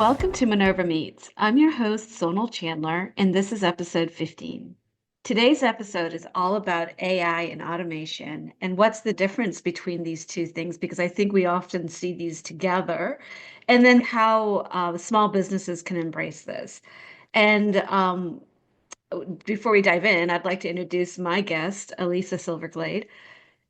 Welcome to Minerva Meets. I'm your host, Sonal Chandler, and this is episode 15. Today's episode is all about AI and automation and what's the difference between these two things, because I think we often see these together, and then how small businesses can embrace this. And Before we dive in, I'd like to introduce my guest, Elisa Silverglade.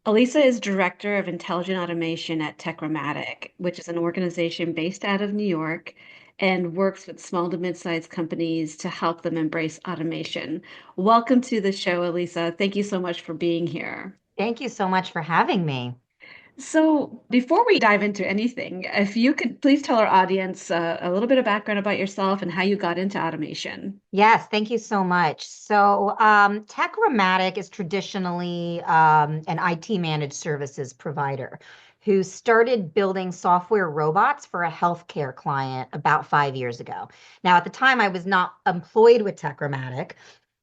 Elisa is Director of Intelligent Automation at Techromatic, which is an organization based out of New York and works with small to mid-sized companies to help them embrace automation. Welcome to the show, Elisa. Thank you so much for being here. Thank you so much for having me. So, before we dive into anything, if you could please tell our audience a little bit of background about yourself and how you got into automation. Yes, thank you so much. Techromatic is traditionally an IT managed services provider who started building software robots for a healthcare client about 5 years ago. Now, at the time, I was not employed with Techromatic,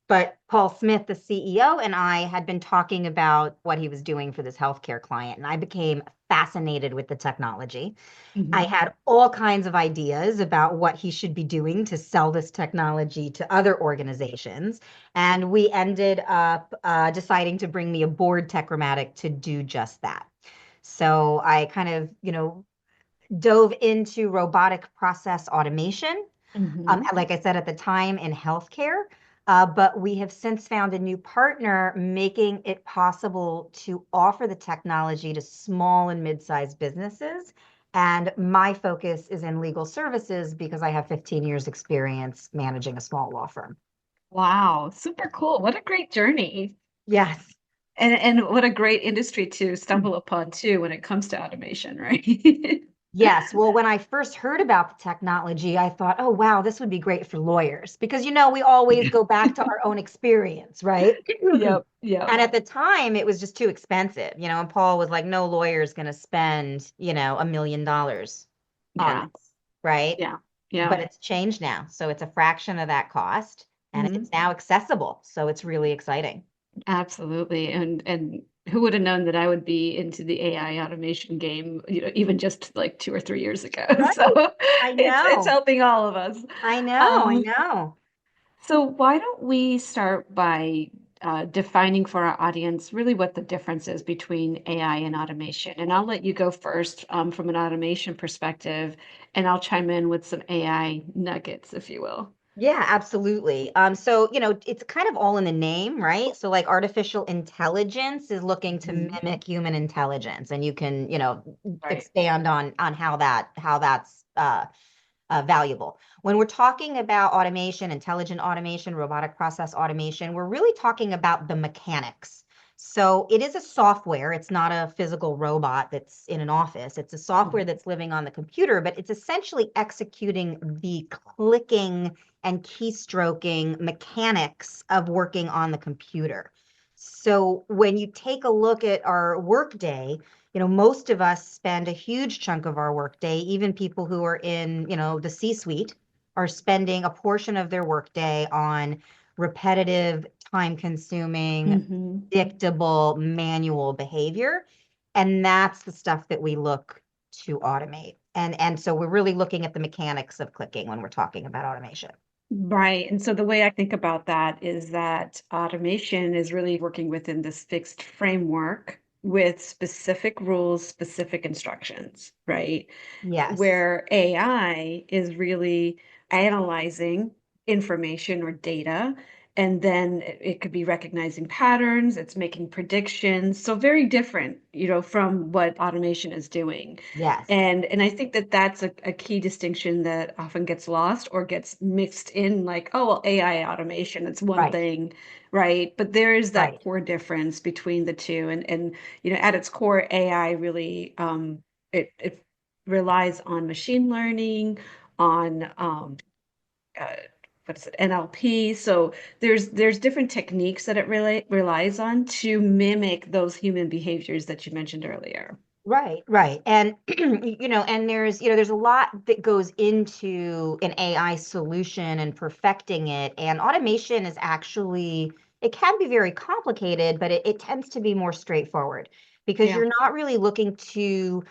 but Paul Smith, the CEO, and I had been talking about what he was doing for this healthcare client, and I became fascinated with the technology. I Mhm. had all kinds of ideas about what he should be doing to sell this technology to other organizations. And we ended up deciding to bring me aboard Techromatic to do just that. So I kind of, dove into robotic process automation, Mhm. like I said at the time, in healthcare. But we have since found a new partner making it possible to offer the technology to small and mid-sized businesses. And my focus is in legal services because I have 15 years experience managing a small law firm. Wow, super cool. What a great journey. Yes. And what a great industry to stumble upon too when it comes to automation, right? Yes. Well, when I first heard about the technology, I thought, oh, wow, this would be great for lawyers because, we always go back to our own experience, right? Yep, And yep. at the time, it was just too expensive, and Paul was like, no lawyer's going to spend, $1 million on Yeah, this, right? yeah, yeah. But it's changed now. So it's a fraction of that cost and Mhm. it's now accessible. So it's really exciting. Absolutely. And who would have known that I would be into the AI automation game, even just like 2 or 3 years ago. Right. So I it's know. helping all of us. I know. I Um, know. so why don't we start by defining for our audience really what the difference is between AI and automation? And I'll let you go first from an automation perspective, and I'll chime in with some AI nuggets, if you will. Yeah, absolutely. It's kind of all in the name, right? So like artificial intelligence is looking to Mhm. mimic human intelligence, and you can, Right. expand on how that's valuable. When we're talking about automation, intelligent automation, robotic process automation, we're really talking about the mechanics. So it is a software. It's not a physical robot that's in an office. It's a software Mhm. that's living on the computer, but it's essentially executing the clicking and keystroking mechanics of working on the computer. So when you take a look at our workday, most of us spend a huge chunk of our workday, even people who are in, the C-suite, are spending a portion of their workday on repetitive, time-consuming, Mhm. predictable, manual behavior. And that's the stuff that we look to automate. And so we're really looking at the mechanics of clicking when we're talking about automation. Right. And so the way I think about that is that automation is really working within this fixed framework with specific rules, specific instructions, right? Yes. Where AI is really analyzing information or data, and then it could be recognizing patterns, it's making predictions. So very different, from what automation is doing. Yes. And I think that that's a key distinction that often gets lost or gets mixed in like, oh, well, AI automation, it's one Right. thing, right? But there is that Right. core difference between the two. And at its core, AI really it relies on machine learning, on uh, what's it, NLP. So there's different techniques that it relies on to mimic those human behaviors that you mentioned earlier. Right, right. And and there's a lot that goes into an AI solution and perfecting it. And automation is actually, it can be very complicated, but it tends to be more straightforward because Yeah. you're not really looking to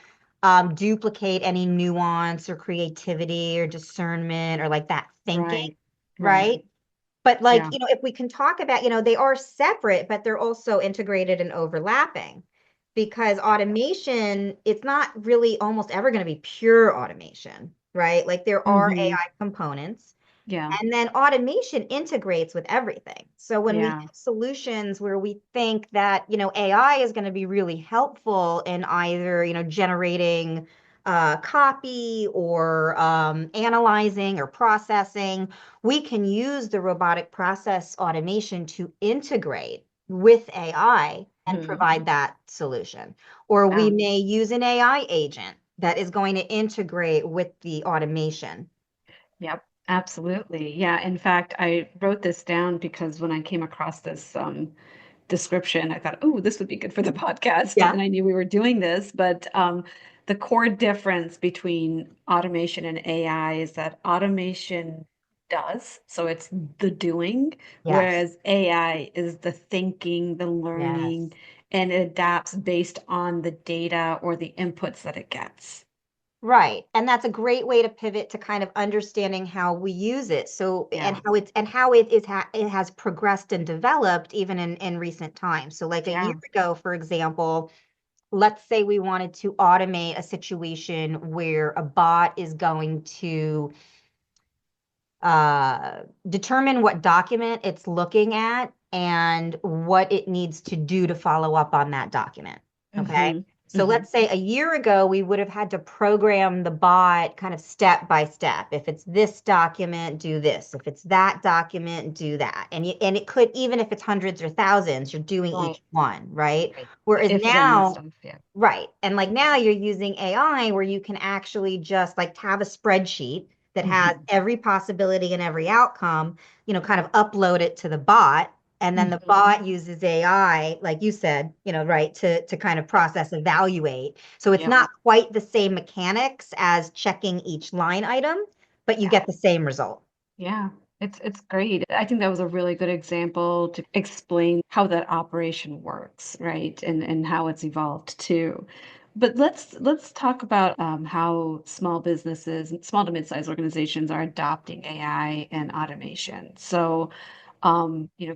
duplicate any nuance or creativity or discernment or like that thinking, Right. Right. right? But like, Yeah. if we can talk about, they are separate, but they're also integrated and overlapping because automation, it's not really almost ever going to be pure automation, right? Like there are Mm-hmm. AI components. Yeah. And then automation integrates with everything. So when we Yeah. have solutions where we think that, AI is going to be really helpful in either, generating copy or analyzing or processing, we can use the robotic process automation to integrate with AI and Hmm. provide that solution. Or we Yeah. may use an AI agent that is going to integrate with the automation. Yep. Absolutely. Yeah. In fact, I wrote this down because when I came across this description, I thought, oh, this would be good for the podcast. Yeah. And I knew we were doing this, but the core difference between automation and AI is that automation does, so it's the doing, Yes. whereas AI is the thinking, the learning, Yes. and it adapts based on the data or the inputs that it gets. Right. And that's a great way to pivot to kind of understanding how we use it. So, Yeah. and how it is it has progressed and developed even in recent times. So like a year Yeah. ago, for example, let's say we wanted to automate a situation where a bot is going to determine what document it's looking at and what it needs to do to follow up on that document. Okay. Hmm. So Hmm. let's say a year ago, we would have had to program the bot kind of step by step. If it's this document, do this. If it's that document, do that. And it could, even if it's hundreds or thousands, you're doing Right. each one, right? Right. The Whereas if then now, stuff. Yeah. right. And like now you're using AI where you can actually just like have a spreadsheet that has Hmm. every possibility and every outcome, kind of upload it to the bot. And then the Hmm. bot uses AI, like you said, right, to kind of Yep. process, evaluate. So it's Yep. not quite the same mechanics as checking each line item, but you Yeah. get the same result. Yeah, it's great. I think that was a really good example to explain how that operation works, right? And how it's evolved too. But let's talk about how small businesses and small to mid-sized organizations are adopting AI and automation. So,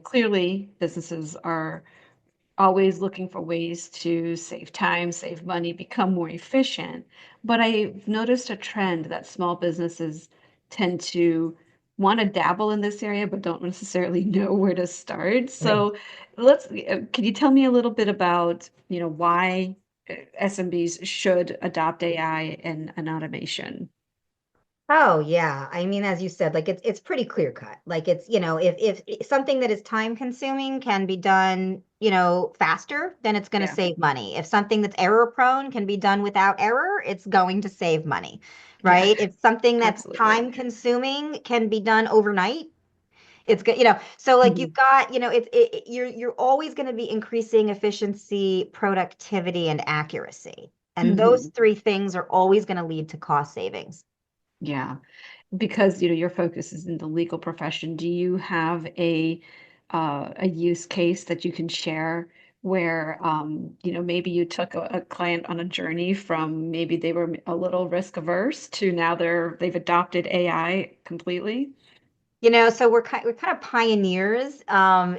clearly businesses are always looking for ways to save time, save money, become more efficient. But I've noticed a trend that small businesses tend to want to dabble in this area, but don't necessarily know where to start. Right. So can you tell me a little bit about, why SMBs should adopt AI and automation? Oh yeah. I mean, as you said, like it's pretty clear cut. Like it's, if something that is time consuming can be done, faster, then it's going to Yeah, save money. If something that's error prone can be done without error, it's going to save money, yeah, right? If something that's absolutely. time consuming can be done overnight, it's good, so like you've Hmm. got, you're always going to be increasing efficiency, productivity, and accuracy. And those Hmm. three things are always going to lead to cost savings. Yeah. Because your focus is in the legal profession, do you have a use case that you can share where maybe you took a client on a journey from maybe they were a little risk averse to now they've adopted AI completely? So we're kind of pioneers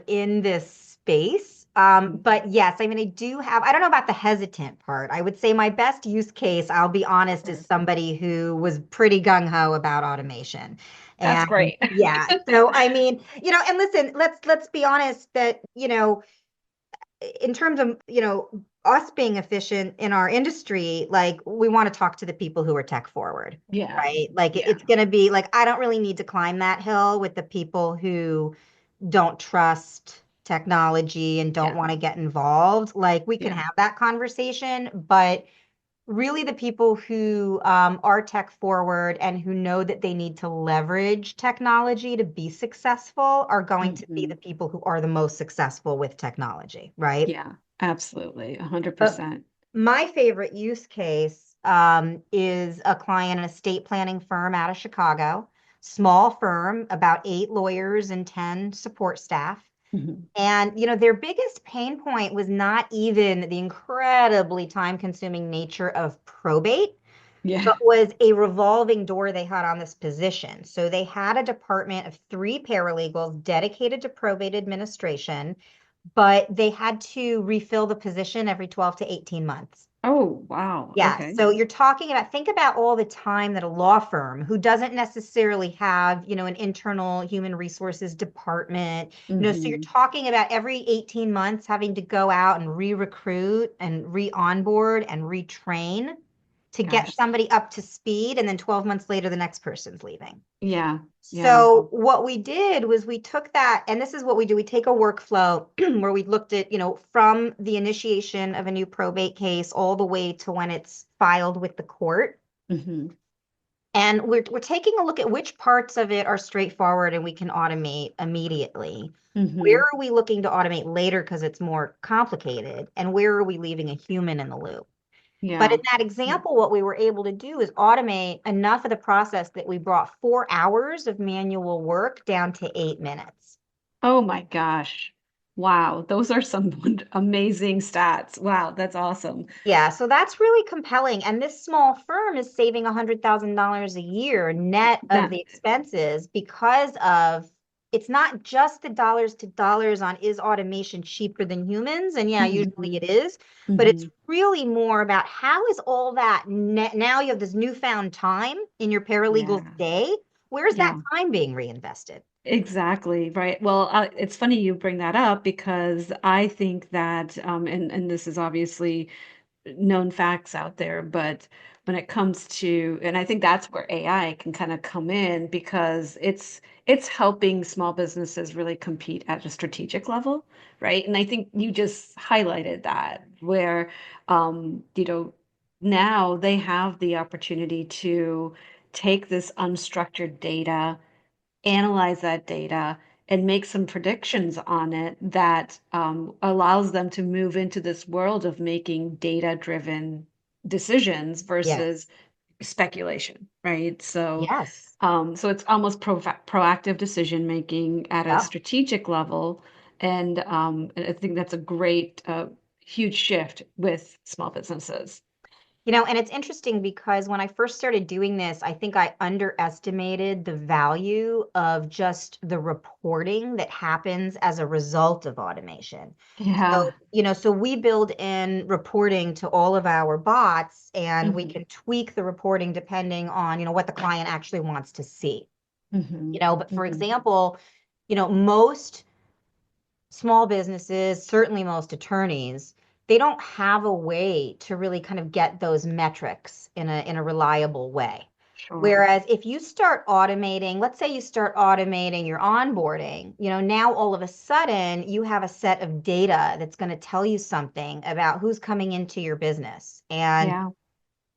in this space. Mhm. But yes, I mean, I don't know about the hesitant part. I would say my best use case, I'll be honest, is Sure. somebody who was pretty gung-ho about automation. That's And great. yeah, so I mean, and listen, let's be honest that, in terms of, us being efficient in our industry, like we want to talk to the people who are tech forward, Yeah. right? Like Yeah. it's going to be like, I don't really need to climb that hill with the people who don't trust technology and don't Yeah. want to get involved. Like we can Yeah. have that conversation, but really the people who are tech forward and who know that they need to leverage technology to be successful are going to be Hmm. the people who are the most successful with technology, right? Yeah. Absolutely. But 100%. my favorite use case is a client, an estate planning firm out of Chicago, small firm, about 8 lawyers and 10 support staff. Mhm. And, their biggest pain point was not even the incredibly time-consuming nature of probate, Yeah. but was a revolving door they had on this position. So they had a department of 3 paralegals dedicated to probate administration, but they had to refill the position every 12 to 18 months. Oh, wow. Yeah, Okay. so you're talking about, think about all the time that a law firm who doesn't necessarily have, an internal human resources department, so you're Hmm. talking about every 18 months having to go out and re-recruit and re-onboard and retrain to get Gosh. somebody up to speed, and then 12 months later, the next person's leaving. Yeah. Yeah. So what we did was we took that, and this is what we do. We take a workflow where we looked at, from the initiation of a new probate case all the way to when it's filed with the court. Hmm. And we're taking a look at which parts of it are straightforward and we can automate immediately. Where Hmm. are we looking to automate later because it's more complicated? And where are we leaving a human in the loop? But in Yeah. that example, what we were able to do is automate enough of the process that we brought 4 hours of manual work down to 8 minutes. Oh my gosh. Wow. Those are some amazing stats. Wow. That's awesome. Yeah, so that's really compelling. And this small firm is saving $100,000 a year net of That, the expenses because of it's not just the dollars to dollars on is automation cheaper than humans? And yeah, usually hmm. it is, but it's Hmm. really more about how is all that net now you have this newfound time in your paralegal's Yeah. day. Where's that Yeah. time being reinvested? Exactly, right. Well, it's funny you bring that up because I think that, and this is obviously known facts out there, but when it comes to, and I think that's where AI can kind of come in because it's helping small businesses really compete at a strategic level, right? And I think you just highlighted that where, now they have the opportunity to take this unstructured data, analyze that data, and make some predictions on it that allows them to move into this world of making data-driven decisions versus Yes. speculation, right? Yes. So it's almost proactive decision making at a Yep. strategic level, and I think that's a great, huge shift with small businesses. And it's interesting because when I first started doing this, I think I underestimated the value of just the reporting that happens as a result of automation. So, Yeah. so we build in reporting to all of our bots and we Hmm. can tweak the reporting depending on, what the client actually wants to see. Hmm. But for Hmm. example, most small businesses, certainly most attorneys, they don't have a way to really kind of get those metrics in a reliable way. Sure. Whereas if you start automating, let's say you start automating your onboarding, now all of a sudden you have a set of data that's going to tell you something about who's coming into your business and Yeah.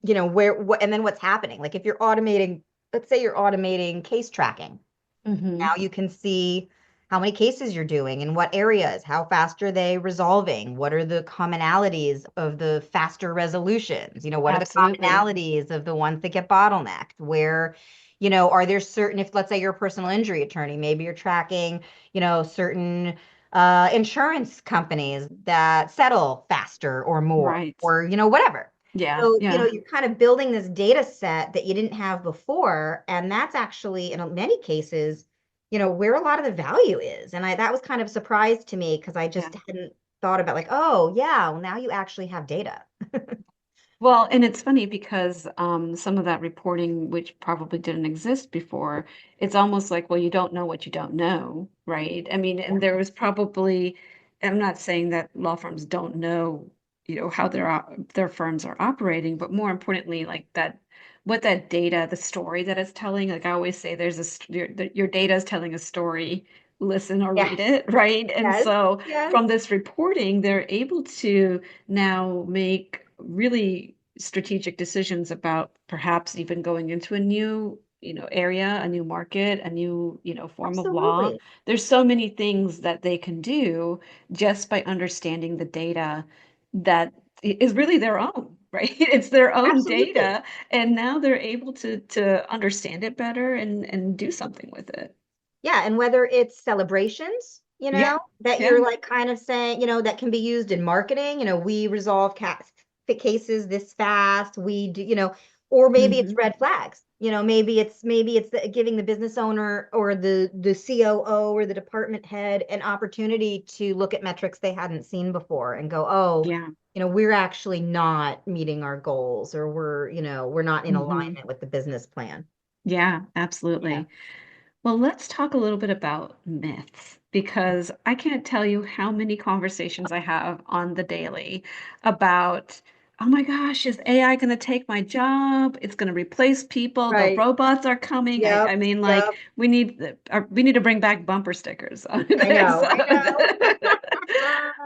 and then what's happening. Like if you're automating, let's say you're automating case tracking. Hmm. Now you can see how many cases you're doing in what areas, how fast are they resolving, what are the commonalities of the faster resolutions, what are the Absolutely. commonalities of the ones that get bottlenecked, where, are there certain, if let's say you're a personal injury attorney, maybe you're tracking, certain insurance companies that settle faster or more, Right. or, whatever. Yeah. So, Yeah. you're kind of building this data set that you didn't have before. And that's actually, in many cases, where a lot of the value is. And that was kind of a surprise to me because I Yeah. just hadn't thought about like, oh, yeah, well, now you actually have data. Well, and it's funny because some of that reporting, which probably didn't exist before, it's almost like, well, you don't know what you don't know, right? I mean, Yeah. and there was probably, I'm not saying that law firms don't know, how their firms are operating, but more importantly, like that, what that data, the story that it's telling. Like I always say, your data is telling a story. Listen or read Yes. it, right? And Yes. so Yes. from this reporting, they're able to now make really strategic decisions about perhaps even going into a new area, a new market, a new form of law. Absolutely. There's so many things that they can do just by understanding the data that is really their own, right? It's their own Absolutely. data, and now they're able to understand it better and do something with it. Yeah. And whether it's celebrations, Yeah. that Yeah. you're like kind of saying, that can be used in marketing. We resolve cases this fast. We do, or maybe it's Hmm. red flags. Maybe it's giving the business owner or the COO or the department head an opportunity to look at metrics they hadn't seen before and go, oh, Yeah. we're actually not meeting our goals, or we're not in Hmm. alignment with the business plan. Yeah, Yeah. absolutely. Well, let's talk a little bit about myths because I can't tell you how many conversations I have on the daily about, oh my gosh, is AI going to take my job? It's going to replace people. The Right. robots are coming. I, Yep. I mean, like Yep. we need to bring back bumper stickers on I this. know. I know.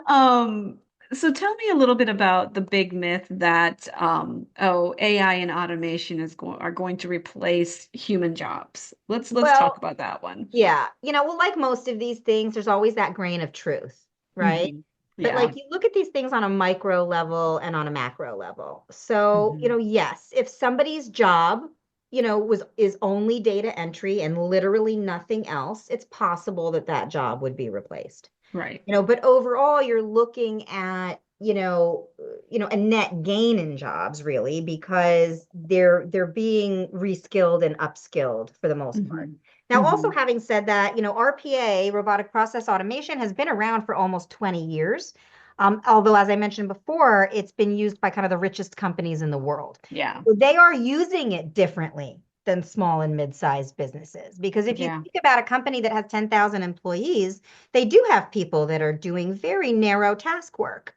Um, so tell me a little bit about the big myth that oh, AI and automation are going to replace human jobs. Let's talk Well, about that one. yeah. Well, like most of these things, there's always that grain of truth, right? Hmm. But Yeah. like you look at these things on a micro level and on a macro level. So, Hmm. yes, if somebody's job, is only data entry and literally nothing else, it's possible that that job would be replaced. Right. But overall you're looking at, a net gain in jobs really, because they're being reskilled and upskilled for the most part. Hmm. Now, also Hmm. having said that, RPA, robotic process automation, has been around for almost 20 years. Although, as I mentioned before, it's been used by kind of the richest companies in the world. Yeah. So they are using it differently than small and mid-sized businesses. Because if you Yeah. think about a company that has 10,000 employees, they do have people that are doing very narrow task work.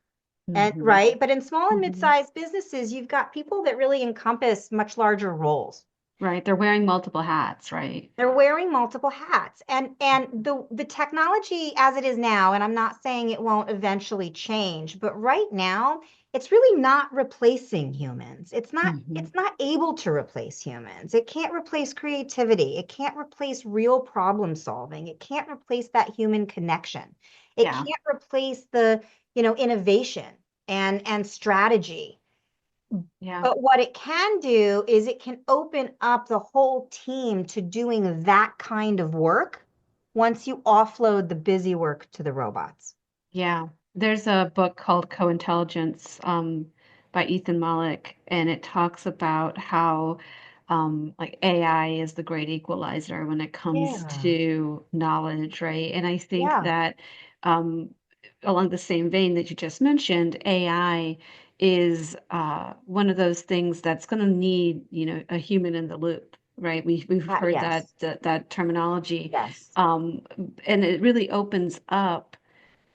And Hmm. right. But in small and Hmm. mid-sized businesses, you've got people that really encompass much larger roles. Right. They're wearing multiple hats, right? They're wearing multiple hats. And the technology as it is now, and I'm not saying it won't eventually change, but right now it's really not replacing humans. Hmm. It's not able to replace humans. It can't replace creativity. It can't replace real problem solving. It can't replace that human connection. It Yeah. can't replace the, innovation and strategy. Yeah. But what it can do is it can open up the whole team to doing that kind of work once you offload the busy work to the robots. Yeah. There's a book called Co-Intelligence by Ethan Malik, and it talks about how like AI is the great equalizer when it comes Yeah. to knowledge, right? And I think Yeah. that um, along the same vein that you just mentioned, AI is one of those things that's going to need, a human in the loop, right? We've heard that Yes. that terminology, Yes. um, and it really opens up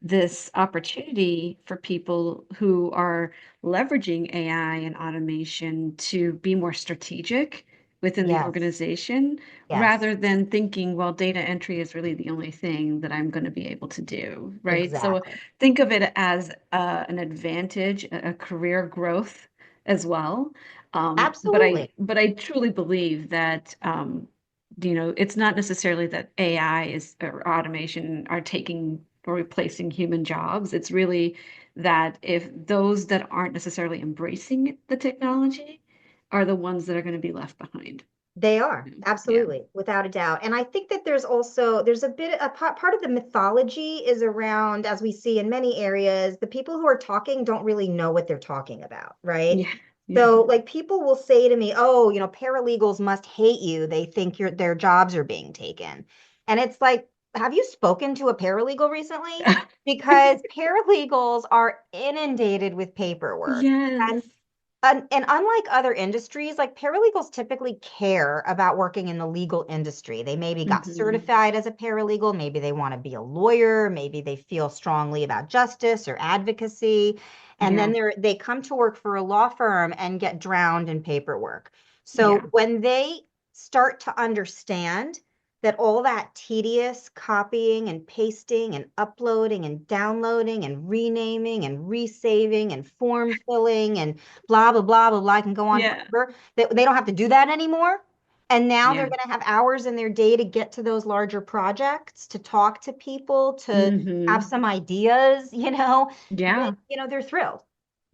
this opportunity for people who are leveraging AI and automation to be more strategic within the Yes. organization Yes. rather than thinking, well, data entry is really the only thing that I'm going to be able to do, right? So Exactly. think of it as an advantage, a career growth as well. But I Absolutely. but I truly believe that it's not necessarily that AI is or automation are taking or replacing human jobs. It's really that if those that aren't necessarily embracing the technology are the ones that are going to be left behind. They are, Yeah. absolutely, without a doubt. And I think that there's a part of the mythology is around, as we see in many areas, the people who are talking don't really know what they're talking about, right? Yeah. Yeah. So like people will say to me, "Oh, paralegals must hate you. They think their jobs are being taken." And it's like, have you spoken to a paralegal recently? Because paralegals are inundated with paperwork. Yes. And unlike other industries, like paralegals typically care about working in the legal industry. They maybe got Hmm. certified as a paralegal, maybe they want to be a lawyer, maybe they feel strongly about justice or advocacy, and then Yeah. they come to work for a law firm and get drowned in paperwork. So Yeah. when they start to understand that all that tedious copying and pasting and uploading and downloading and renaming and resaving and form filling and blah, blah, blah, blah, blah, I can go on Yeah. forever. They don't have to do that anymore. And now they're Yeah. going to have hours in their day to get to those larger projects, to talk to people, to have Hmm. some ideas, that, Yeah. they're thrilled.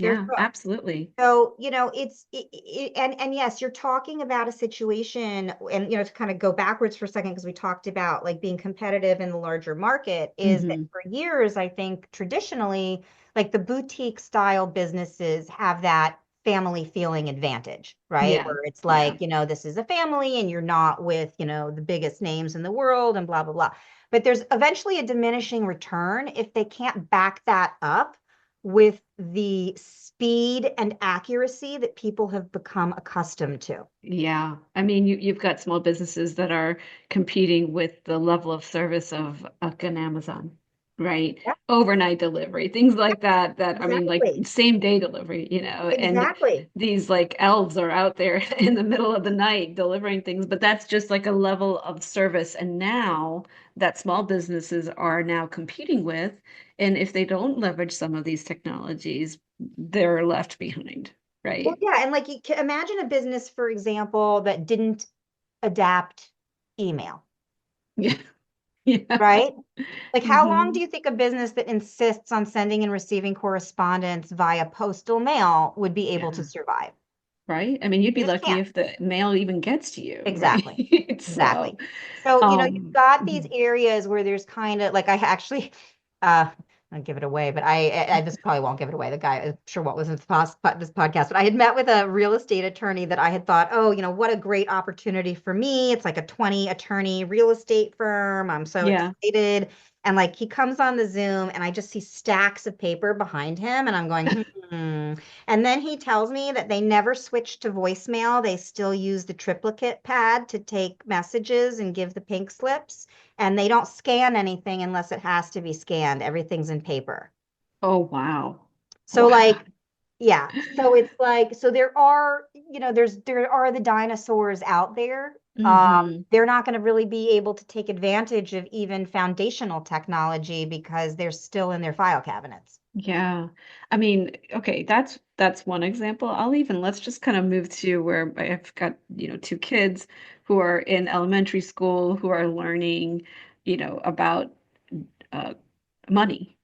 There's Yeah, both. absolutely. So, and yes, you're talking about a situation, and to kind of go backwards for a second, because we talked about like being competitive in the larger market, is that Hmm. for years, I think traditionally, like the boutique style businesses have that family feeling advantage, right? Yeah, Where it's yeah, like, this is a family and you're not with, the biggest names in the world and blah, blah, blah. But there's eventually a diminishing return if they can't back that up with the speed and accuracy that people have become accustomed to. yeah. I mean, you've got small businesses that are competing with the level of service of like an Amazon, right? Yeah, Overnight delivery, things like that, I mean, like exactly. same day delivery, and Exactly. these like elves are out there in the middle of the night delivering things, but that's just like a level of service. And now that small businesses are now competing with, and if they don't leverage some of these technologies, they're left behind, Well, right? yeah, and like you can imagine a business, for example, that didn't adapt email, Yeah. Yeah. right? Like, how long do Hmm. you think a business that insists on sending and receiving correspondence via postal mail would be able to Yeah. survive? Right. I mean, you'd You be just lucky can't. if the mail even gets to you, right? Exactly. So, Exactly. So, you've got these mhm. areas where there's kind of like I actually uh I'll give it away, but I just probably won't give it away. The guy, I'm sure what was in this podcast, but I had met with a real estate attorney that I had thought, oh, what a great opportunity for me. It's like a 20 attorney real estate firm. I'm so Yeah. excited. And like he comes on the Zoom and I just see stacks of paper behind him and I'm going, hmm. And then he tells me that they never switched to voicemail. They still use the triplicate pad to take messages and give the pink slips. And they don't scan anything unless it has to be scanned. Everything's in paper. Oh, wow. So Wow. like, yeah. So it's like, so there are, there are the dinosaurs out there. Hmm. They're not going to really be able to take advantage of even foundational technology because they're still in their file cabinets. Yeah. I mean, okay, that's one example. Let's just kind of move to where I've got, two kids who are in elementary school who are learning, about uh, money.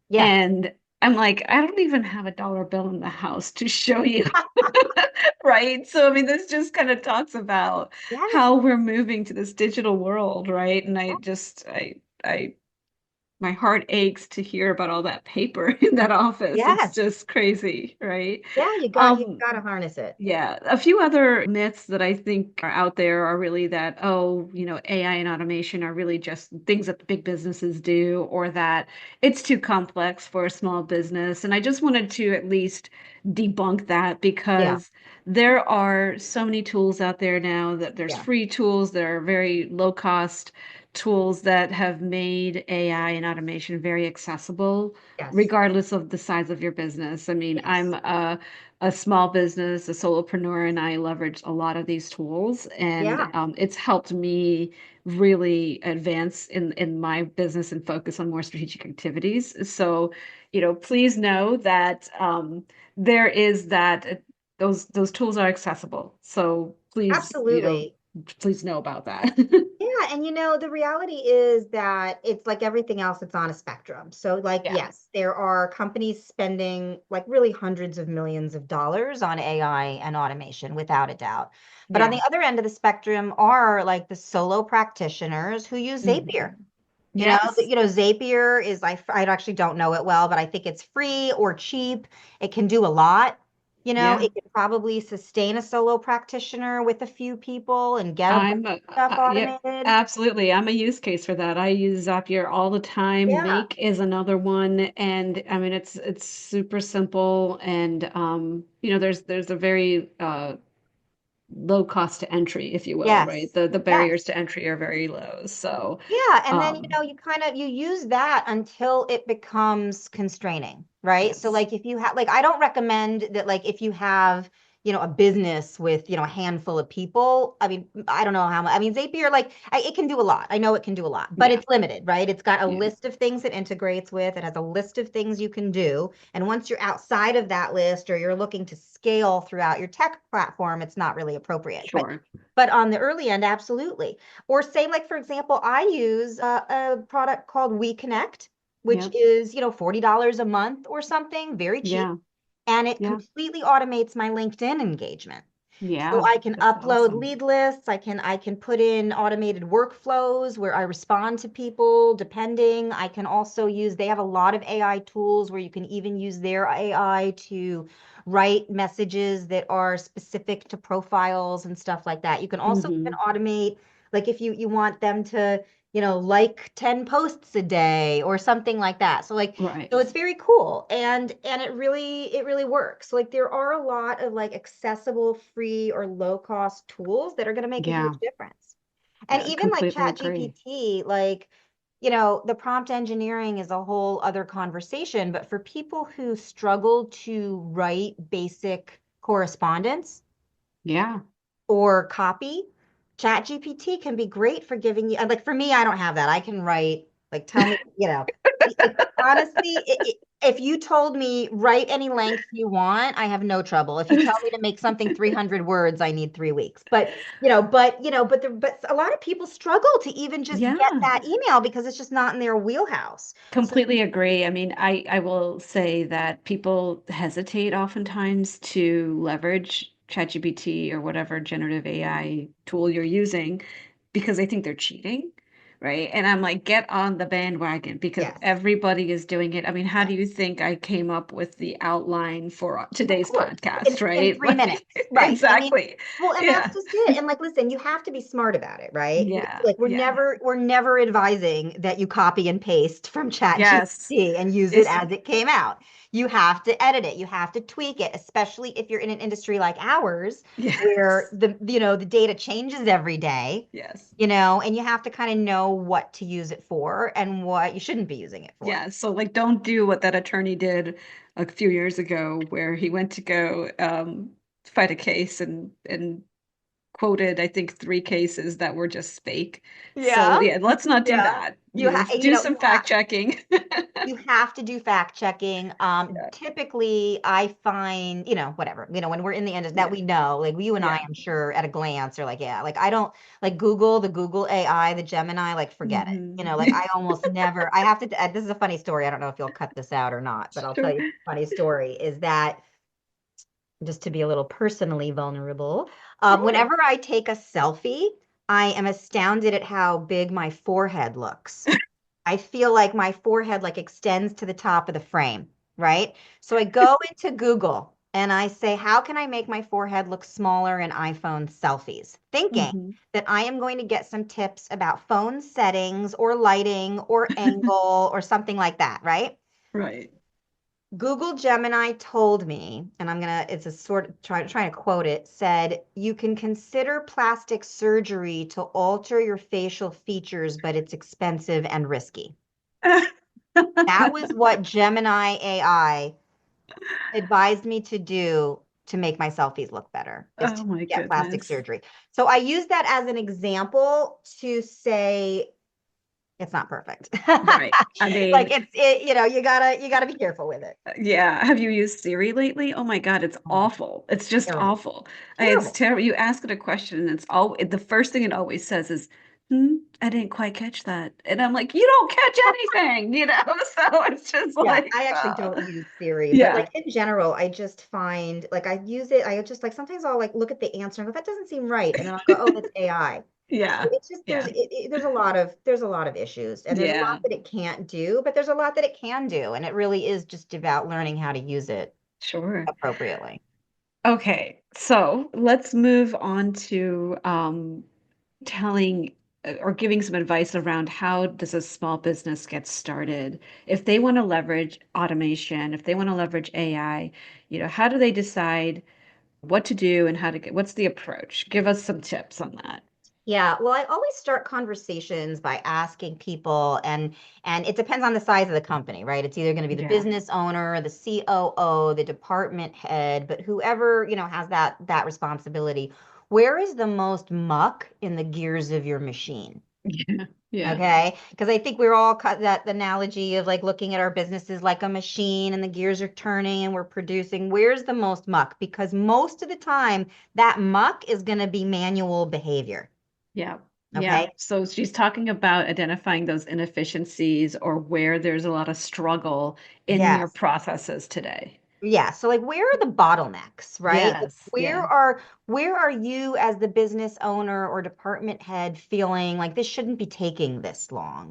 Yeah. And I'm like, I don't even have a dollar bill in the house to show you. Right. So, I mean, this just kind of talks about Yes. how we're moving to this digital world, right? And I, my heart aches to hear about all that paper in that office. It's Yes. just crazy, right? Yeah, you Um, got to harness it. yeah, a few other myths that I think are out there are really that, oh, AI and automation are really just things that the big businesses do, or that it's too complex for a small business. And I just wanted to at least debunk that Yeah. because there are so many tools out there now that there's Yeah. free tools, there are very low cost tools that have made AI and automation very accessible, Yes. regardless of the size of your business. I mean, I'm Yes. a small business, a solopreneur, and I leverage a lot of these tools, and Yeah. it's helped me really advance in my business and focus on more strategic activities. So, please know that there is that those tools are accessible. So please, Absolutely. please know about that. Yeah, and the reality is that it's like everything else, it's on a spectrum. So, like, Yeah, yes, there are companies spending like really hundreds of millions of dollars on AI and automation, without a doubt. But on yeah. the other end of the spectrum are like the solo practitioners who use Zapier. Mhm. Yes. Zapier is I actually don't know it well, but I think it's free or cheap. It can do a lot. Yeah. It can probably sustain a solo practitioner with a few people and get a bunch I'm of stuff yep, automated. absolutely. I'm a use case for that. I use Zapier all the time. Yeah. Make is another one, and I mean it's super simple, and there's a very low cost to entry, if you will, right? Yes. The Yes. barriers to entry are very low. So, Yeah, and then um, you kind of you use that until it becomes constraining, right? So yes, like if you have like I don't recommend that like if you have, a business with, a handful of people. I mean, I don't know how much. I mean, Zapier it can do a lot. I know it can do a lot, but yeah, it's limited, right? It's got a yeah, list of things it integrates with. It has a list of things you can do. And once you're outside of that list or you're looking to scale throughout your tech platform, it's not really appropriate. sure, But on the early end, absolutely. Or say, like, for example, I use a product called We Connect, which yeah, is, $40 a month or something, very cheap. yeah, and it Yeah. completely automates my LinkedIn engagement. So Yeah. I can That's upload awesome. lead lists. I can put in automated workflows where I respond to people depending. I can also use, they have a lot of AI tools where you can even use their AI to write messages that are specific to profiles and stuff like that. You can also even Hmm. automate, like if you want them to, like 10 posts a day or something like that. So Right. it's very cool, and it really works. Like there are a lot of like accessible, free or low cost tools that are going to make a huge Yeah. difference. And Yeah. even like Completely Chat agree. GPT, like the prompt engineering is a whole other conversation, but for people who struggle to write basic correspondence Yeah. or copy, ChatGPT can be great for giving you, like for me, I don't have that. I can write, like tell me, honestly, if you told me write any length you want, I have no trouble. If you tell me to make something 300 words, I need 3 weeks. But a lot of people struggle to even just get Yeah. that email because it's just not in their wheelhouse. So Completely agree. I mean, I will say that people hesitate oftentimes to leverage ChatGPT or whatever generative AI tool you're using because they think they're cheating, right? And I'm like, get on the bandwagon because yes, everybody is doing it. I mean, how do you yes. think I came up with the outline for Of today's course, podcast, in right? 3 minutes, Like, right? I mean, exactly. well, and that's Yeah. just it. And like, listen, you have to be smart about it, right? Yeah. Like, we're Yeah. never we're never advising that you copy and paste from Chat Yes. GPT and use it It's as it came out. You have to edit it. You have to tweak it, especially if you're in an industry like ours, where yes. the data changes every day. Yes. And you have to kind of know what to use it for and what you shouldn't be using it for. Yeah, so like don't do what that attorney did a few years ago where he went to go fight a case and quoted I think three cases that were just fake. So Yeah, yeah, let's not do yeah. that. You have, Do some fact checking. you have to do fact checking. Yeah, Typically, I find, whatever, when we're in the industry that yeah, we know, like you and I, yeah. I'm sure at a glance are like, yeah, like I don't like the Google AI, the Gemini, like forget it. Hmm. Like I almost never, I have to, this is a funny story. I don't know if you'll cut this out or not, but I'll tell Sure. you a funny story is that just to be a little personally vulnerable, Sure. whenever I take a selfie, I am astounded at how big my forehead looks. I feel like my forehead like extends to the top of the frame, right? So I go into Google and I say, how can I make my forehead look smaller in iPhone selfies? Thinking Hmm. that I am going to get some tips about phone settings or lighting or angle or something like that, right? Right. Google Gemini told me, and it's a sort of trying to quote it, said, you can consider plastic surgery to alter your facial features, but it's expensive and risky. That was what Gemini AI advised me to do to make my selfies look better, is Oh to my get plastic goodness. surgery. So I use that as an example to say it's not perfect. Right. I Like mean, you gotta be careful with it. yeah. Have you used Siri lately? Oh my God, it's Oh, awful. It's just terrible. awful. It's Terrible. terrible. You ask it a question and it's all the first thing it always says is, I didn't quite catch that. And I'm like, you don't catch anything, you know? So it's just Yeah, like, I actually don't use Siri, but yeah, like in general, I just find like I use it, I just like sometimes I'll like look at the answer and go, that doesn't seem right. And then I'll go, oh, that's AI. So yeah, it's just yeah, there's a lot of issues and there's a lot yeah, that it can't do, but there's a lot that it can do. And it really is just about learning how to use it sure. appropriately. Okay, so let's move on to telling or giving some advice around how does a small business get started if they want to leverage automation, if they want to leverage AI, how do they decide what to do and how to what's the approach? Give us some tips on that. Yeah, well, I always start conversations by asking people, and it depends on the size of the company, right? It's either going to be the Yeah. business owner, the COO, the department head, but whoever, has that responsibility. Where is the most muck in the gears of your machine? Yeah. Yeah. Okay, because I think we're all cut that analogy of like looking at our businesses like a machine and the gears are turning and we're producing. Where's the most muck? Because most of the time, that muck is going to be manual behavior. Yeah. Yeah. Okay. So she's talking about identifying those inefficiencies or where there's a lot of struggle in your Yes. processes today. Yeah, so like where are the bottlenecks, right? Like, Yes. Yeah. where are you as the business owner or department head feeling like this shouldn't be taking this long,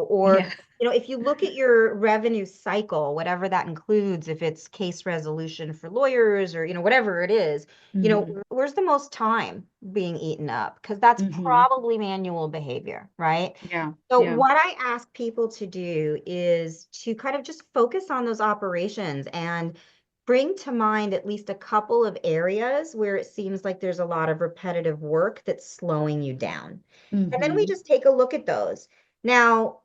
or Yeah. if you look at your revenue cycle, whatever that includes, if it's case resolution for lawyers or whatever it is, Hmm. where's the most time being eaten up? Because that's Hmm. probably manual behavior, right? Yeah. So Yeah. what I ask people to do is to kind of just focus on those operations and bring to mind at least a couple of areas where it seems like there's a lot of repetitive work that's slowing you down. And then we Hmm. just take a look at those. Now,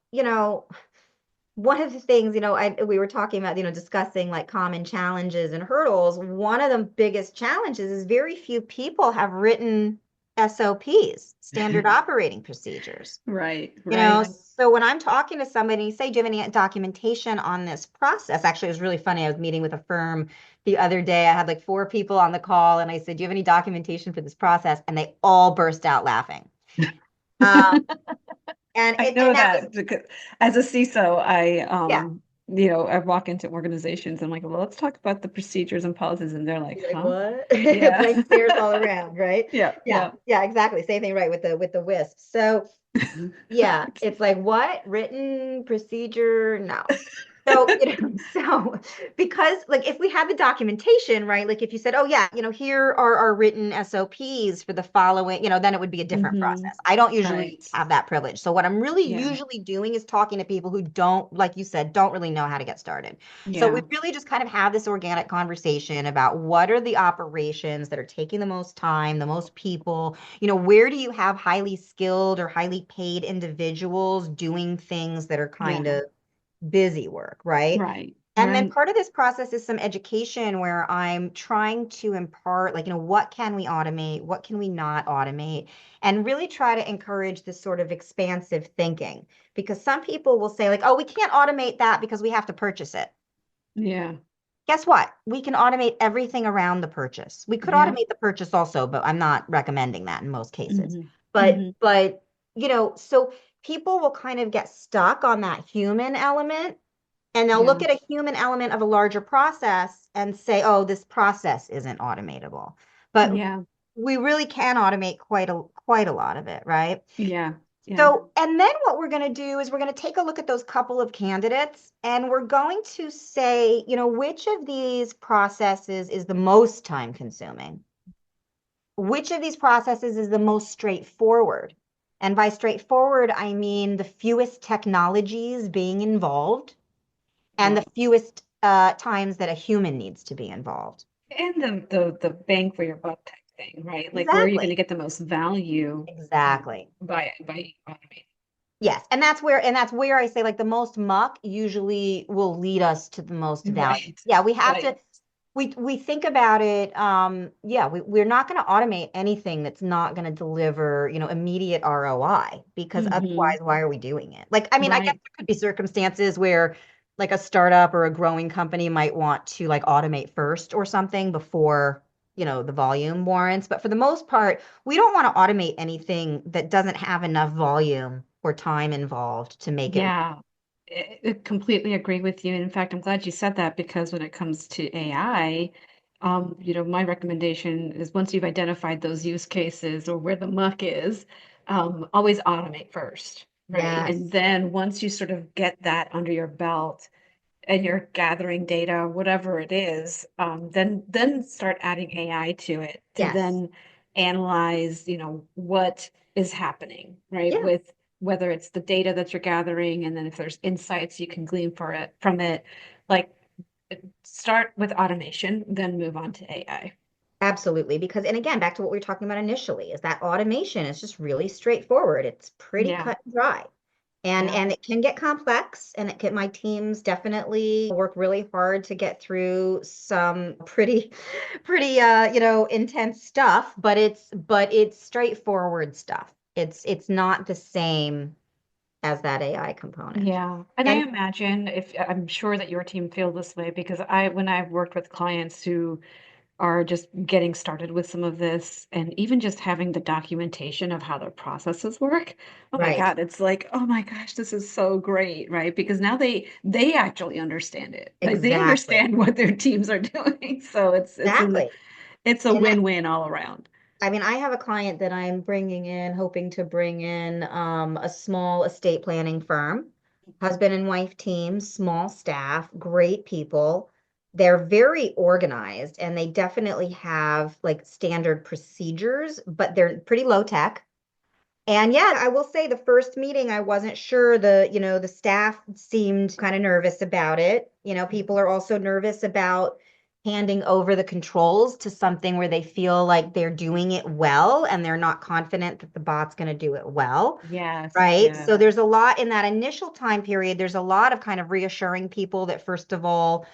one of the things, we were talking about, discussing like common challenges and hurdles. One of the biggest challenges is very few people have written SOPs, standard operating procedures. Right. You know, Right. so when I'm talking to somebody, say, do you have any documentation on this process? Actually, it was really funny. I was meeting with a firm the other day. I had like 4 people on the call, and I said, do you have any documentation for this process? And they all burst out laughing. Um, and I it know and that was that because as a CISO, yeah, I walk into organizations and I'm like, well, let's talk about the procedures and policies, and they're like, you're like huh? what? Yeah. Blank stares all around, right? Yeah. Yeah, Yeah. yeah, exactly. Same thing, right? With the WISP. So yeah, it's like what? Written procedure? No. So, so because like if we had the documentation, right? Like if you said, oh yeah, here are our written SOPs for the following, then it would be a different Hmm. process. I don't usually Right. have that privilege. So what I'm really Yeah. usually doing is talking to people who don't, like you said, don't really know how to get started. So we Yeah. really just kind of have this organic conversation about what are the operations that are taking the most time, the most people, where do you have highly skilled or highly paid individuals doing things that are kind Yeah. of busy work, right? Right. And then Right. part of this process is some education where I'm trying to impart, like, what can we automate? What can we not automate? And really try to encourage this sort of expansive thinking. Because some people will say, like, oh, we can't automate that because we have to purchase it. Yeah. Guess what? We can automate everything around the purchase. We could Yeah. automate the purchase also, but I'm not recommending that in most cases. Hmm. But Hmm. but so people will kind of get stuck on that human element and they'll look Yeah. at a human element of a larger process and say, "Oh, this process isn't automatable." But Yeah. we really can automate quite a lot of it, right? Yeah. Yeah. So, and then what we're going to do is we're going to take a look at those couple of candidates and we're going to say, which of these processes is the most time consuming? Which of these processes is the most straightforward? And by straightforward, I mean the fewest technologies being involved and Yeah. the fewest times that a human needs to be involved. And the bang for your buck type thing, right? Like where are you going to Exactly. get the most value Exactly. by automating? Yes, and that's where I say like the most muck usually will lead us to the most value. Right. Yeah, we have to Right. we think about it. Yeah, we're not going to automate anything that's not going to deliver, immediate ROI because Hmm. otherwise, why are we doing it? Like, I mean, I guess Right. there could be circumstances where like a startup or a growing company might want to like automate first or something before, the volume warrants. But for the most part, we don't want to automate anything that doesn't have enough volume or time involved to make it. Yeah. I completely agree with you. In fact, I'm glad you said that because when it comes to AI, my recommendation is once you've identified those use cases or where the muck is, always automate first, right? And Yes. then once you sort of get that under your belt, and you're gathering data, whatever it is, then start adding AI to it to Yes. then analyze, what is happening, right? Yeah. With whether it's the data that you're gathering, and then if there's insights you can glean for it from it, like start with automation, then move on to AI. Absolutely. Because, and again, back to what we were talking about initially, is that automation is just really straightforward. It's pretty Yeah, cut and dry. And yeah, and it can get complex and my teams definitely work really hard to get through some pretty intense stuff, but it's straightforward stuff. It's not the same as that AI component. yeah. And I And imagine if I'm sure that your team feels this way because when I've worked with clients who are just getting started with some of this and even just having the documentation of how their processes work. Oh my Right. God, it's like, oh my gosh, this is so great, right? Because now they actually understand it. They Exactly. understand what their teams are doing. So Exactly. it's a And win-win all around. I mean, I have a client that I'm bringing in, hoping to bring in a small estate planning firm, husband and wife team, small staff, great people. They're very organized and they definitely have like standard procedures, but they're pretty low tech. And yeah, I will say the first meeting, I wasn't sure the staff seemed kind of nervous about it. People are also nervous about handing over the controls to something where they feel like they're doing it well and they're not confident that the bot's going to do it well. Yes, Right. yeah. So there's a lot in that initial time period. There's a lot of kind of reassuring people that first of all,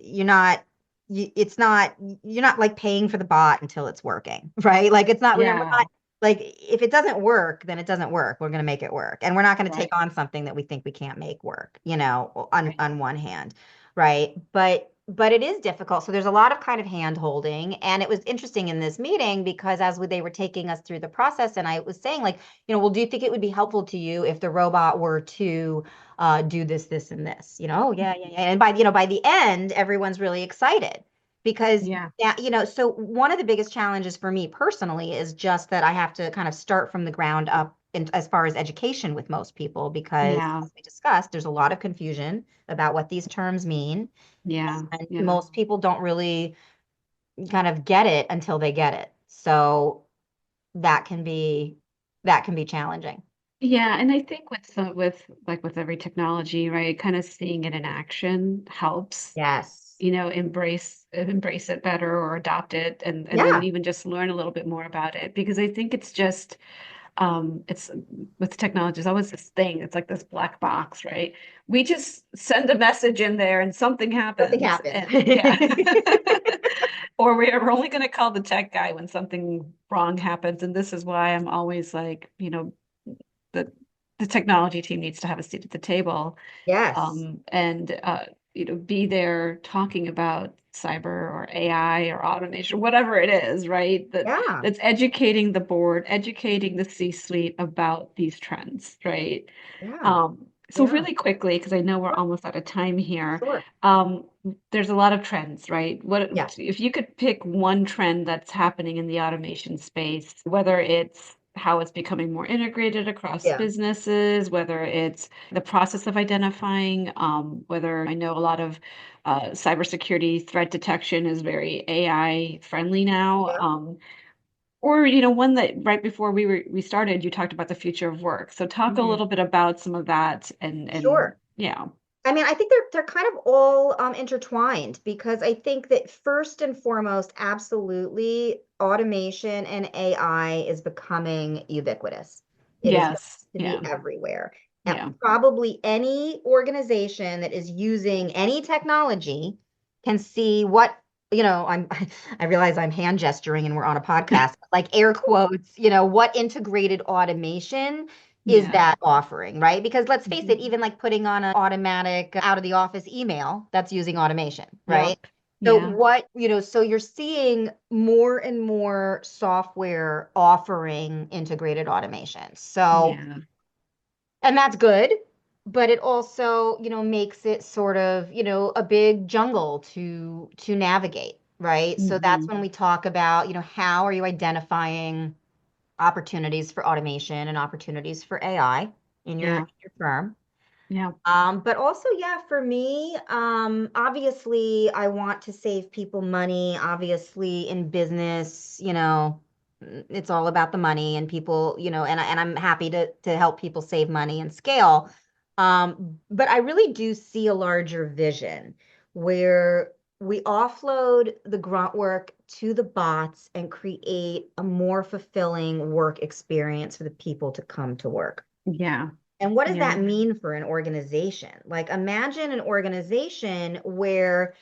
you're not, it's not, you're not like paying for the bot until it's working, right? Like it's not, we're Yeah, not like if it doesn't work, then it doesn't work. We're going to make it work. And we're not going to take right, on something that we think we can't make work, right. on one hand, right? But it is difficult. So there's a lot of kind of hand holding. And it was interesting in this meeting because they were taking us through the process, and I was saying, like, well, do you think it would be helpful to you if the robot were to do this, this, and this? Oh, yeah, yeah, yeah. And by the end, everyone's really excited because Yeah, so one of the biggest challenges for me personally is just that I have to kind of start from the ground up as far as education with most people, because yeah, as we discussed, there's a lot of confusion about what these terms mean. yeah, And yeah. most people don't really kind of get it until they get it. So that can be that can be challenging. Yeah, and I think with like with every technology, right, kind of seeing it in action helps, Yes. embrace it better or adopt it and then Yeah. even just learn a little bit more about it because I think it's just it's with technology, there's always this thing. It's like this black box, right? We just send a message in there and something Something happens. happens. And yeah. Or we're only going to call the tech guy when something wrong happens. And this is why I'm always like, the the technology team needs to have a seat at the table Yes. and be there talking about cyber or AI or automation, whatever it is, right? Yeah. That's educating the board, educating the C-suite about these trends, right? Yeah. So Yeah. really quickly, because I know we're almost out of time here, Sure. um, there's a lot of trends, right? What Yeah. if you could pick one trend that's happening in the automation space, whether it's how it's becoming more integrated across Yeah. businesses, whether it's the process of identifying, whether I know a lot of cybersecurity threat detection is very AI friendly now. Yeah. Or, one that right before we started, you talked about the future of work. So talk a Mhm. little bit about some of that and Sure. yeah. I mean, I think they're kind of all intertwined, because I think that first and foremost, absolutely, automation and AI is becoming ubiquitous. It is going Yes. to be Yeah. everywhere. And Yeah. probably any organization that is using any technology can see what, I realize I'm hand gesturing and we're on a podcast, like air quotes, what integrated automation is Yeah. that offering, right? Because let's face it, Mhm. even like putting on an automatic out of the office email, that's using automation, right? Yep. So Yeah. so you're seeing more and more software offering integrated automation. So, Yeah. and that's good, but it also, makes it sort of, a big jungle to navigate, right? So that's Hmm. when we talk about, how are you identifying opportunities for automation and opportunities for AI in Yeah. your firm. Yeah. But also, yeah, for me, obviously, I want to save people money. Obviously, in business, it's all about the money and people, and I'm happy to help people save money and scale. But I really do see a larger vision where we offload the grunt work to the bots and create a more fulfilling work experience for the people to come to work. Yeah. And what does Yeah. that mean for an organization? Like, imagine an organization where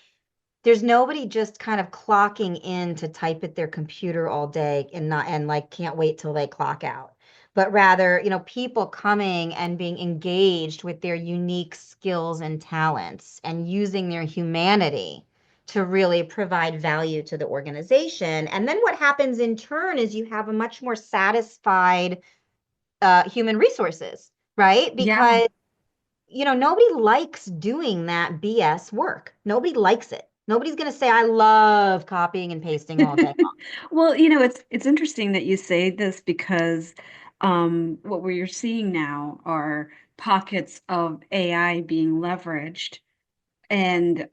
there's nobody just kind of clocking in to type at their computer all day and not and like can't wait till they clock out. But rather, people coming and being engaged with their unique skills and talents and using their humanity to really provide value to the organization. And then what happens in turn is you have a much more satisfied human resources, right? Yeah. Because nobody likes doing that BS work. Nobody likes it. Nobody's going to say, I love copying and pasting all day long. Well, it's interesting that you say this because what we're seeing now are pockets of AI being leveraged, and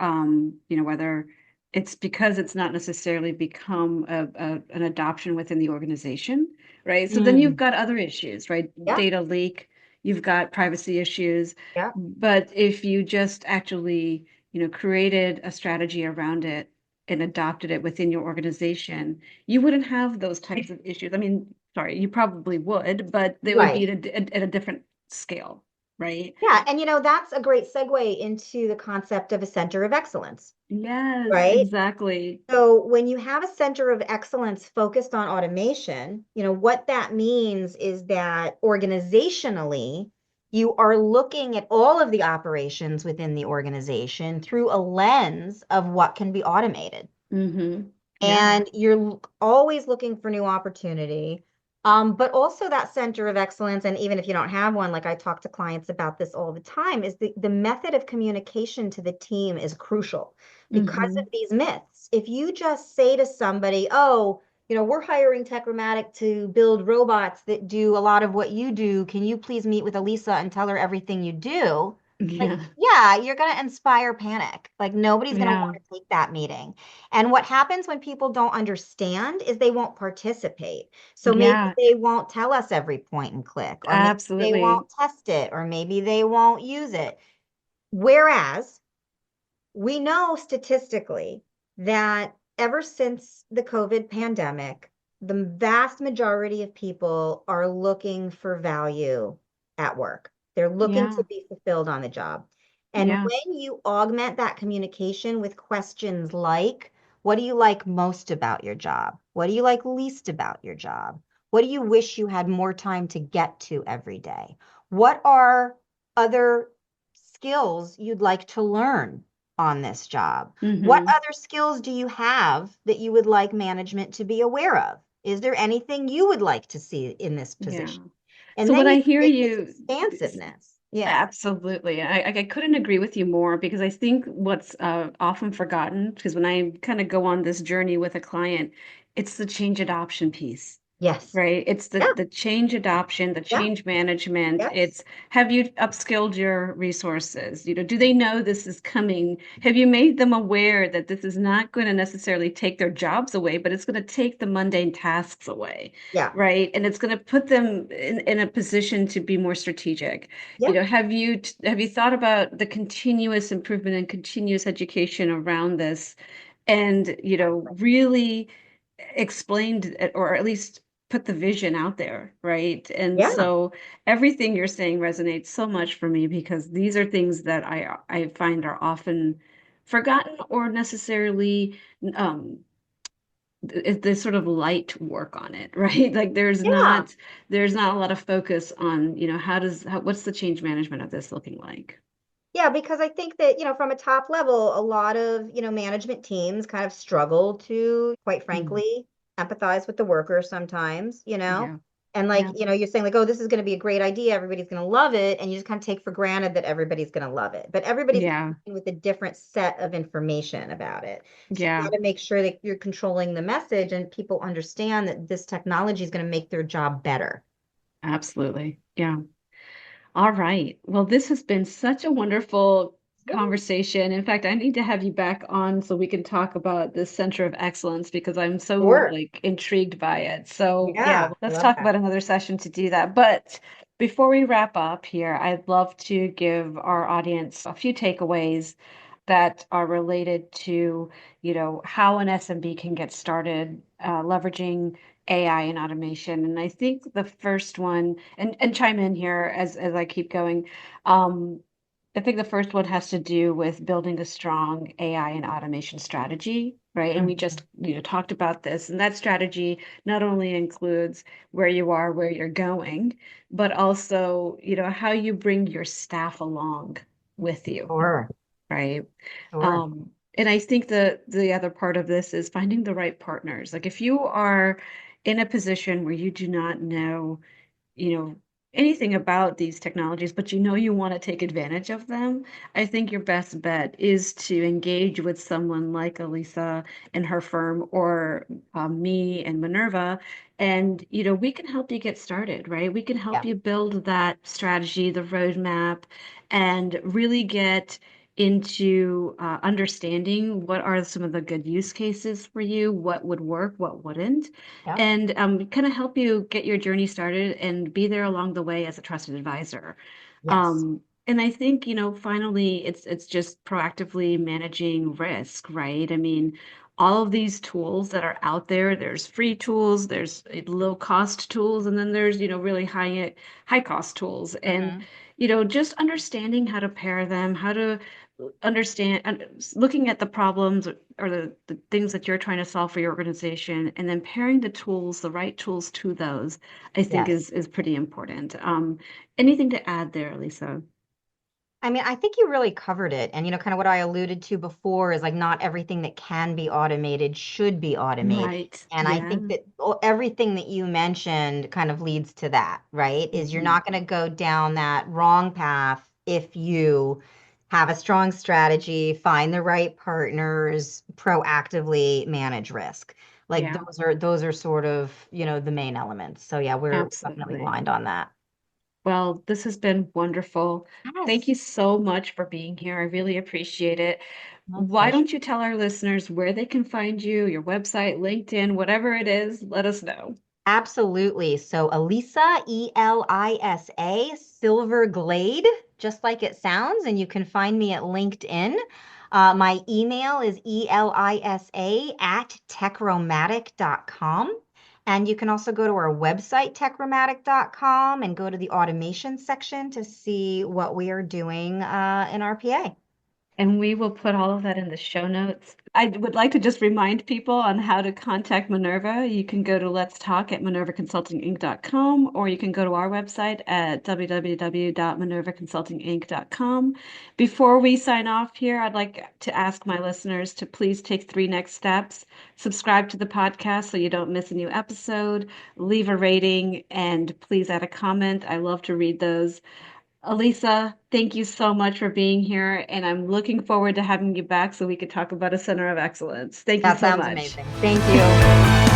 whether it's because it's not necessarily become an adoption within the organization, right? So then you've Mm, got other issues, right? yeah, Data leak, you've got privacy issues. yeah, But if you just actually, created a strategy around it and adopted it within your organization, you wouldn't have those types of issues. I mean, sorry, you probably would, but they would be right. at a different scale, right? Yeah, and that's a great segue into the concept of a center of excellence, Yes, right? exactly. So when you have a center of excellence focused on automation, what that means is that organizationally, you are looking at all of the operations within the organization through a lens of what can be automated. Mm-hmm. Yeah. And you're always looking for new opportunity. But also that center of excellence, and even if you don't have one, like I talk to clients about this all the time, is the method of communication to the team is crucial because of Mm-hmm. these myths. If you just say to somebody, oh, we're hiring Techromatic to build robots that do a lot of what you do. Can you please meet with Elisa and tell her everything you do? Like, Yeah. yeah, you're going to inspire panic. Like, nobody's going to Yeah. want to take that meeting. And what happens when people don't understand is they won't participate. So maybe Yeah. they won't tell us every point and click, or maybe they Absolutely. won't test it, or maybe they won't use it. Whereas we know statistically that ever since the COVID pandemic, the vast majority of people are looking for value at work. They're looking to Yeah. be fulfilled on the job. And Yeah. when you augment that communication with questions like, what do you like most about your job? What do you like least about your job? What do you wish you had more time to get to every day? What are other skills you'd like to learn on this job? What Mm-hmm. other skills do you have that you would like management to be aware of? Is there anything you would like to see in this Yeah. position? And So then what you I hear create this you expansiveness. Yeah. absolutely. I couldn't agree with you more because I think what's often forgotten, because when I kind of go on this journey with a client, it's the change adoption piece. Yes. Right. It's Yeah. the change adoption, the Yeah. change management. Yes. It's have you upskilled your resources? Do they know this is coming? Have you made them aware that this is not going to necessarily take their jobs away, but it's going to take the mundane tasks away, Yeah. right? And it's going to put them in a position to be more strategic. Yeah. Have you thought about the continuous improvement and continuous education around this? And really explained it, or at least put the vision out there, right? And Yeah. so everything you're saying resonates so much for me because these are things that I find are often forgotten or necessarily um there's sort of light work on it, right? Like Yeah. there's not a lot of focus on, what's the change management of this looking like? Yeah, because I think that, from a top level, a lot of, management teams kind of struggle to, quite Mm, frankly, empathize with the workers sometimes, yeah. And like, Yeah. you're saying like, oh, this is going to be a great idea. Everybody's going to love it. And you just kind of take for granted that everybody's going to love it. But everybody's Yeah. coming in with a different set of information about it. So you Yeah. got to make sure that you're controlling the message and people understand that this technology is going to make their job better. Absolutely. Yeah. All right. Well, this has been such a wonderful Yeah, conversation. In fact, I need to have you back on so we can talk about the Center of Excellence because I'm so sure. like intrigued by it. So, yeah, Yeah, I let's love talk that. about another session to do that. But before we wrap up here, I'd love to give our audience a few takeaways that are related to, how an SMB can get started leveraging AI and automation. And I think the first one, and chime in here as I keep going. Um, I think the first one has to do with building a strong AI and automation strategy, right? And we Mhm. just, talked about this. And that strategy not only includes where you are, where you're going, but also, how you bring your staff along with you, Sure, right? sure. And I think the other part of this is finding the right partners. Like if you are in a position where you do not know, you know, anything about these technologies, but you know you want to take advantage of them, I think your best bet is to engage with someone like Elisa and her firm, or me and Minerva. And, we can help you get started, right? We can help Yeah. you build that strategy, the roadmap, and really get into understanding what are some of the good use cases for you, what would work, what wouldn't, Yeah. and kind of help you get your journey started and be there along the way as a trusted advisor. Yes. And I think, finally, it's just proactively managing risk, right? I mean, all of these tools that are out there, there's free tools, there's low cost tools, and then there's, really high cost tools. And, Hmm. just understanding how to pair them, how to understand and looking at the problems, or the things that you're trying to solve for your organization, and then pairing the right tools to those, I think Yes. is pretty important. Anything to add there, Lisa? I mean, I think you really covered it. And, kind of what I alluded to before is like not everything that can be automated should be automated. Right. And I Yeah. think that everything that you mentioned kind of leads to that, right? Is you're Mhm. not going to go down that wrong path if you have a strong strategy, find the right partners, proactively manage risk. Like Yeah, those are sort of, the main elements. So yeah, we're definitely absolutely. aligned on that. Well, this has been wonderful. Thank Yes, you so much for being here. I really appreciate it. my Why pleasure. don't you tell our listeners where they can find you, your website, LinkedIn, whatever it is, let us know. Absolutely. So Elisa, Elisa, Silverglade, just like it sounds, and you can find me at LinkedIn. My email is elisa@techromatic.com. And you can also go to our website, techromatic.com, and go to the automation section to see what we are doing in RPA. And we will put all of that in the show notes. I would like to just remind people on how to contact Minerva. You can go to Let's Talk at minervaconsultinginc.com, or you can go to our website at www.minervaconsultinginc.com. Before we sign off here, I'd like to ask my listeners to please take 3 next steps. Subscribe to the podcast so you don't miss a new episode, leave a rating, and please add a comment. I love to read those. Elisa, thank you so much for being here, and I'm looking forward to having you back so we could talk about a center of excellence. Thank you That so sounds much. amazing. Thank you.